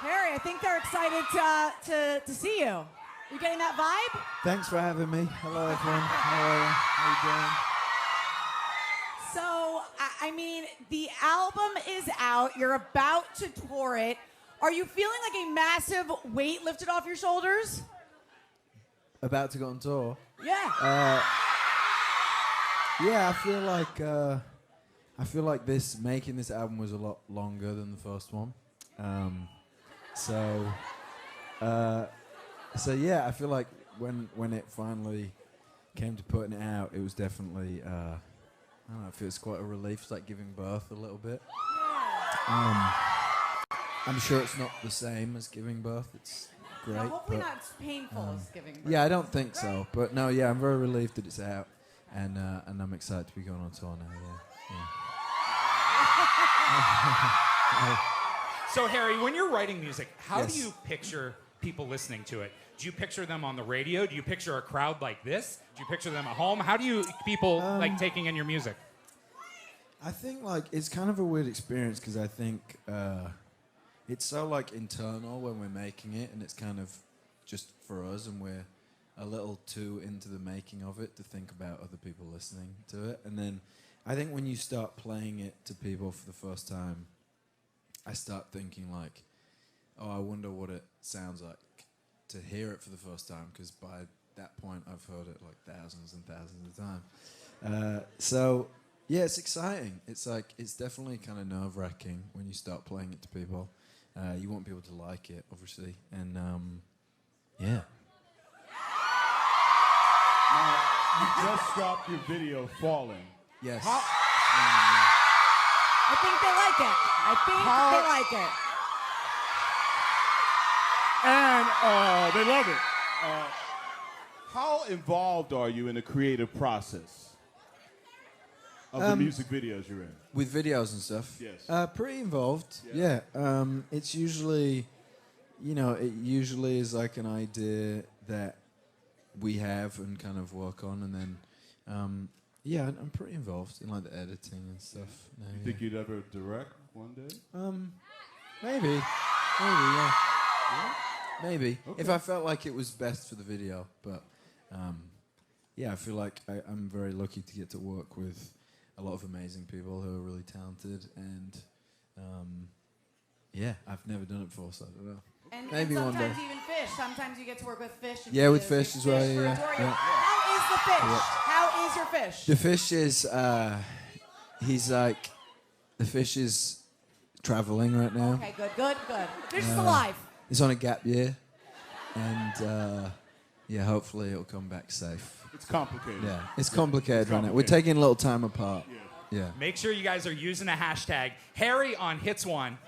Harry, I think they're excited to see you. You getting that vibe? Thanks for having me. Hello, everyone. How are you? How you doing? So, I mean, the album is out. You're about to tour it. Are you feeling like a massive weight lifted off your shoulders? About to go on tour? Yeah. Yeah, I feel like making this album was a lot longer than the first one. So yeah, I feel like when it finally came to putting it out, it was definitely I don't know, it feels quite a relief. It's like giving birth a little bit. I'm sure it's not the same as giving birth. It's great. No, hopefully but, not as painful as giving birth. Yeah, I don't think so. But no, yeah, I'm very relieved that it's out, and I'm excited to be going on tour now. Yeah. So, Harry, when you're writing music, how Yes. do you picture people listening to it? Do you picture them on the radio? Do you picture a crowd like this? Do you picture them at home? How do you people like taking in your music? I think like it's kind of a weird experience because I think it's so like internal when we're making it, and it's kind of just for us, and we're a little too into the making of it to think about other people listening to it. And then I think when you start playing it to people for the first time, I start thinking like, oh, I wonder what it sounds like to hear it for the first time, because by that point I've heard it like thousands and thousands of times. So yeah, it's exciting. It's like, it's definitely kind of nerve-wracking when you start playing it to people. You want people to like it, obviously, and yeah. Now, you just dropped your video, Falling. Yes. I think they like it. I think they like it. And they love it. How involved are you in the creative process of the music videos you're in? With videos and stuff? Yes. Pretty involved, yeah. It's usually, it usually is like an idea that we have and kind of work on, and then, yeah, I'm pretty involved in like the editing and stuff. No, You think you'd ever direct one day? Maybe, yeah. Yeah? Maybe, Okay. if I felt like it was best for the video, but yeah, I feel like I'm very lucky to get to work with a lot of amazing people who are really talented, and yeah, I've never done it before, so I don't know. And Maybe one sometimes day. even fish. Sometimes you get to work with fish. And Yeah, with you fish as well, for yeah, Adoria. yeah. How is the fish? Yeah. How is your fish? The fish is, the fish is traveling right now. Okay, good. Fish is alive. It's on a gap year, and yeah, hopefully it'll come back safe. It's complicated. Yeah, it's complicated right now. We're complicated. taking a little time apart. Yeah. Make sure you guys are using the hashtag Harry on Hits One.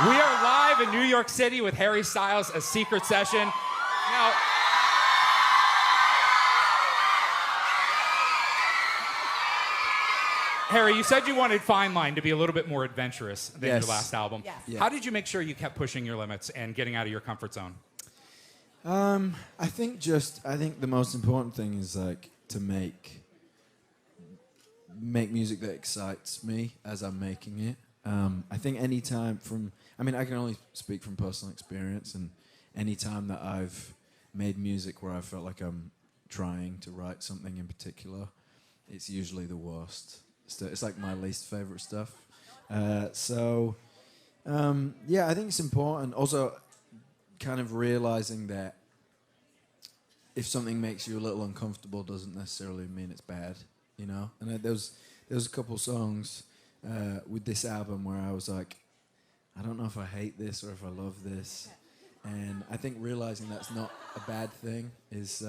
We are live in New York City with Harry Styles, a secret session. Now, Harry, you said you wanted Fine Line to be a little bit more adventurous than Yes. your last album. Yes. Yeah. How did you make sure you kept pushing your limits and getting out of your comfort zone? I think the most important thing is like to make music that excites me as I'm making it. I think I can only speak from personal experience, and any time that I've made music where I felt like I'm trying to write something in particular, it's usually the worst. It's like my least favorite stuff. Yeah, I think it's important. Also, kind of realizing that if something makes you a little uncomfortable doesn't necessarily mean it's bad, And there was a couple songs with this album where I was like, I don't know if I hate this or if I love this, and I think realizing that's not a bad thing is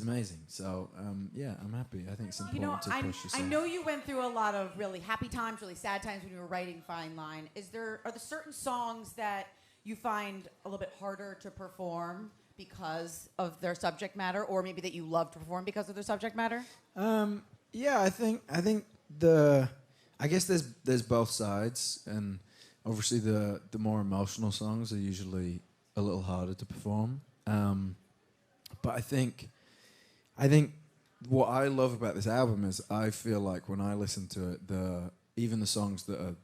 amazing. So yeah, I'm happy. I think it's important to push yourself. I know you went through a lot of really happy times, really sad times when you were writing Fine Line. Are there certain songs that you find a little bit harder to perform because of their subject matter, or maybe that you love to perform because of their subject matter? Yeah, I think I guess there's both sides, and obviously the more emotional songs are usually a little harder to perform. But I think what I love about this album is I feel like when I listen to it, even the songs that are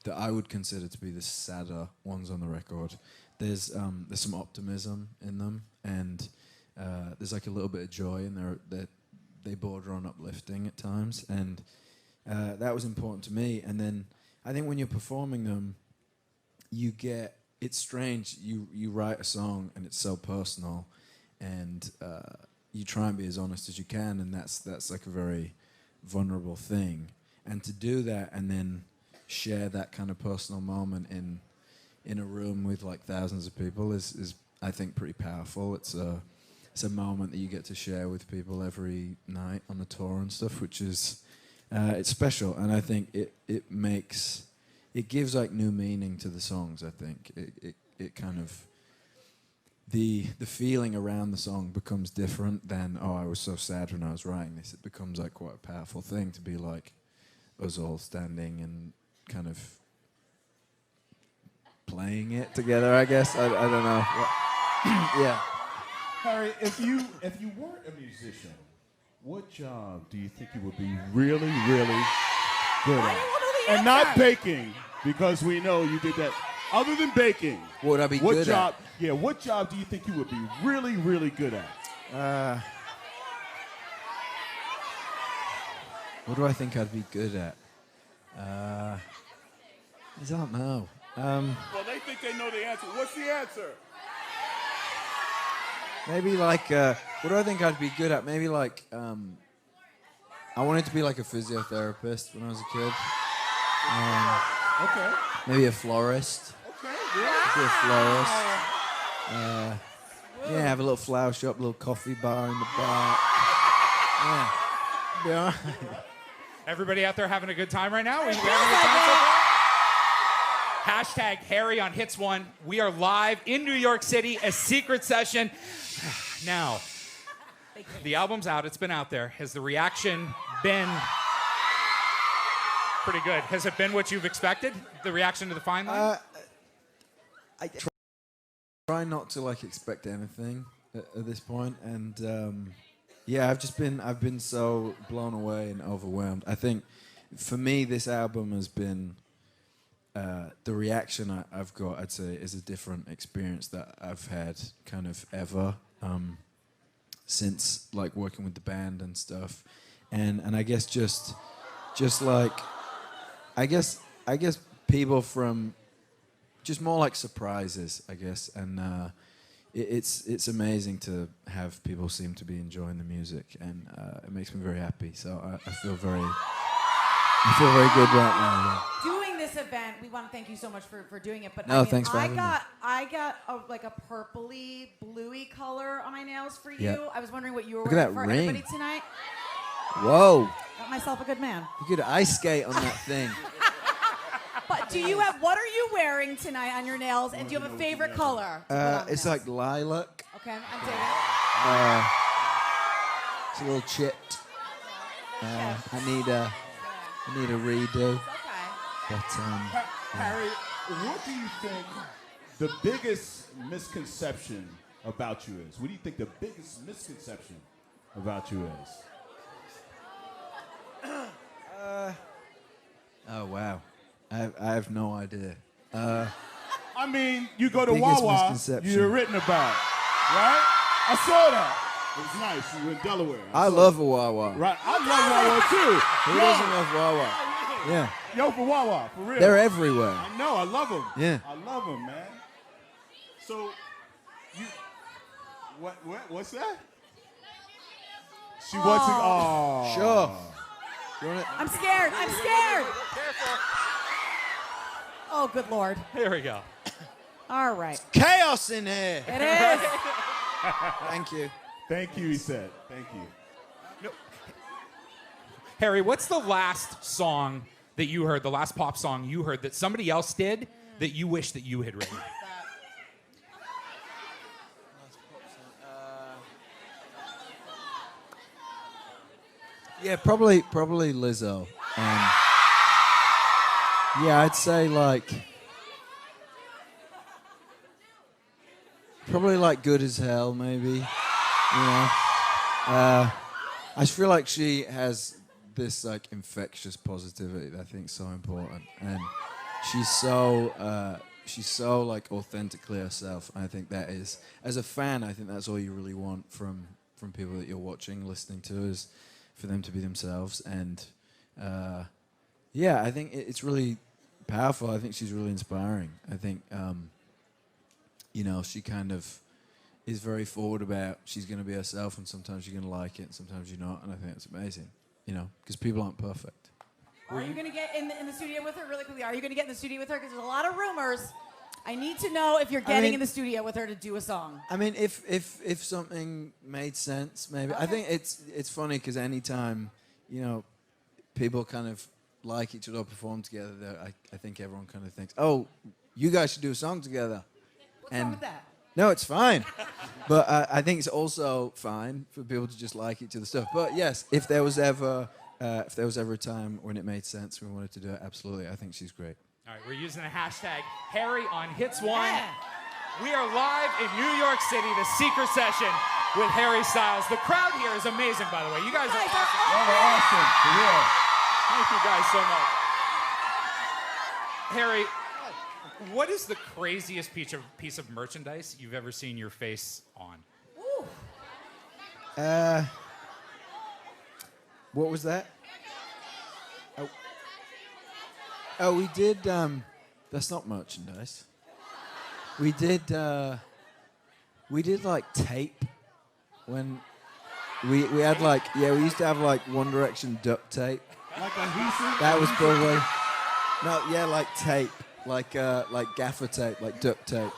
that I would consider to be the sadder ones on the record. There's some optimism in them, and there's like a little bit of joy in there that they border on uplifting at times, and that was important to me. And then I think when you're performing them, it's strange. You write a song and it's so personal, and you try and be as honest as you can, and that's like a very vulnerable thing. And to do that and then share that kind of personal moment in a room with like thousands of people is I think pretty powerful. It's a moment that you get to share with people every night on the tour and stuff, which is it's special. And I think it gives like new meaning to the songs. I think it kind of the feeling around the song becomes different than, oh, I was so sad when I was writing this. It becomes like quite a powerful thing to be like us all standing and kind of playing it together, I guess. I don't know. Yeah. Harry, if you weren't a musician, what job do you think you would be really, really good Why at? do you want to know the And not answer? baking, because we know you did that. Other than baking, What would I be good job? at? Yeah, what job do you think you would be really, really good at? What do I think I'd be good at? I don't know. Well, they think they know the answer. What's the answer? Maybe like, what do I think I'd be good at? Maybe like, I wanted to be like a physiotherapist when I was a kid. Okay. Maybe a florist. Okay. Yeah. Be a florist. Yeah, have a little flower shop, little coffee bar in the back. Yeah. Be all right. Everybody out there having a good time right now? We having a good time so far? Hashtag Harry on Hits One. We are live in New York City, a secret session. Now, the album's out. It's been out there. Has the reaction been pretty good? Has it been what you've expected? The reaction to the Fine Line? I try not to like expect anything at this point, and yeah, I've been so blown away and overwhelmed. I think for me, this album has been the reaction I've got. I'd say is a different experience that I've had kind of ever since like working with the band and stuff, and I guess just like I guess people from just more like surprises, I guess, and it's amazing to have people seem to be enjoying the music, and it makes me very happy. So I feel very good right now. Doing this event, we want to thank you so much for doing it. But No, thanks for having me. I got like a purpley, bluey color on my nails for you. Yeah. I was wondering what you were Look at wearing that for ring. everybody tonight. Whoa, Got myself a good man. you could ice skate on that thing. But what are you wearing tonight on your nails? And do you have a favorite color? to put on the It's nails? like lilac. Okay, I'm digging. It's a little chipped. I need a redo. Okay. But Harry, what do you think the biggest misconception about you is? What do you think the biggest misconception about you is? oh wow, I have no idea. I mean, you go to biggest Wawa, misconception. you're written about, right? I saw that. It was nice. You were in Delaware. I love a Wawa. Right. I love Wawa too. Who doesn't love Wawa? Yeah, Yo, for Wawa, for real. they're everywhere. I know. I love them. Yeah. I love them, man. So, you, what's that? She wants to. Oh. Sure. You want it? I'm scared. I'm scared. Oh, good Lord. Here we go. All right. Chaos in here. It is. Thank you. Thank you, he said. Thank you. Harry, what's the last song that you heard, the last pop song you heard that somebody else did that you wish that you had written? Yeah, probably Lizzo. Yeah, I'd say like probably like Good as Hell, maybe. You know, I just feel like she has this like infectious positivity that I think is so important, and she's so like authentically herself. I think that is, as a fan, I think that's all you really want from people that you're watching, listening to, is for them to be themselves. And yeah, I think it's really powerful. I think she's really inspiring. I think you know, she kind of is very forward about she's going to be herself, and sometimes you're going to like it, and sometimes you're not. And I think it's amazing, you know, because people aren't perfect. Are you going to get in the studio with her really quickly? Are you going to get in the studio with her? Because there's a lot of rumors. I need to know if you're getting in the studio with her to do a song. I mean, if something made sense, maybe. Okay. I think it's funny because anytime, you know, people kind of like each other or perform together, I think everyone kind of thinks, oh, you guys should do a song together. What's wrong with that? No, it's fine. But I think it's also fine for people to just like each other's stuff. But yes, if there was ever a time when it made sense, we wanted to do it, absolutely. I think she's great. All right, we're using the hashtag Harry on Hits One. Yeah. We are live in New York City, the secret session with Harry Styles. The crowd here is amazing, by the way. You guys are awesome. They're awesome, for real. Thank you guys so much. Harry, what is the craziest piece of merchandise you've ever seen your face on? Ooh. What was that? Oh, we did. That's not merchandise. We did like tape when we had like, yeah, we used to have like One Direction duct tape. Like adhesive? That was probably like tape, like gaffer tape, like duct tape,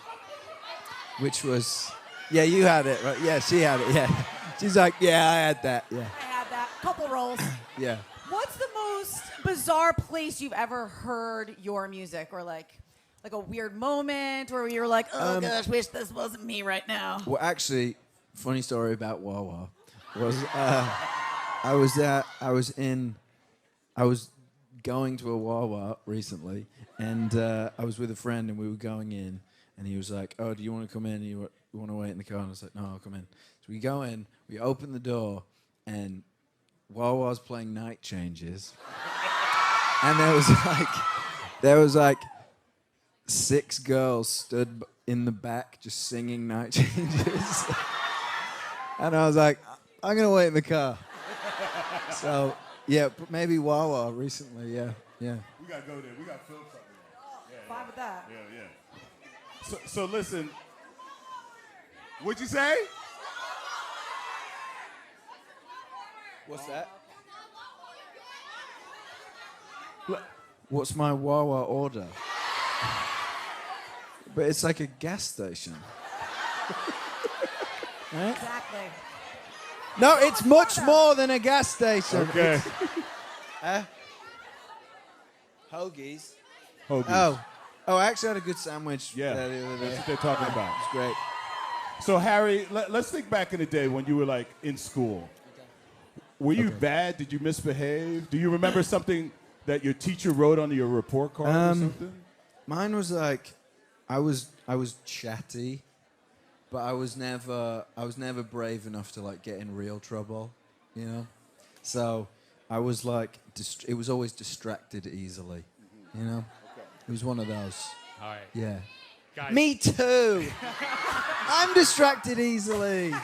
which was, yeah, you had it, right? Yeah, she had it. Yeah, she's like, yeah, I had that. Yeah. I had that. Couple rolls. Yeah. What's the most bizarre place you've ever heard your music, or like a weird moment where you're like, oh gosh, wish this wasn't me right now? Well, actually, funny story about Wawa was I was going to a Wawa recently, and I was with a friend, and we were going in, and he was like, "Oh, do you want to come in? You want to wait in the car?" And I was like, "No, I'll come in." So we go in, we open the door, and Wawa's playing Night Changes, and there was like 6 girls stood in the back just singing Night Changes, and I was like, "I'm gonna wait in the car." So yeah, maybe Wawa recently. Yeah. We gotta go there. We gotta film something. Fine with that. Yeah. So listen. What'd you say? What's that? What's my Wawa order? But it's like a gas station. Right? Exactly. No, it's much more than a gas station. Okay. Hoagies. Hoagies. Oh, I actually had a good sandwich. Yeah, The other day. that's what they're talking about. It's great. So Harry, let's think back in the day when you were like in school. Were you bad? Did you misbehave? Do you remember something that your teacher wrote on your report card or something? Mine was like, I was chatty, but I was never brave enough to like get in real trouble, you know. So I was like, it was always distracted easily, you know. Okay. It was one of those. All right. Yeah. Guys. Me too. I'm distracted easily.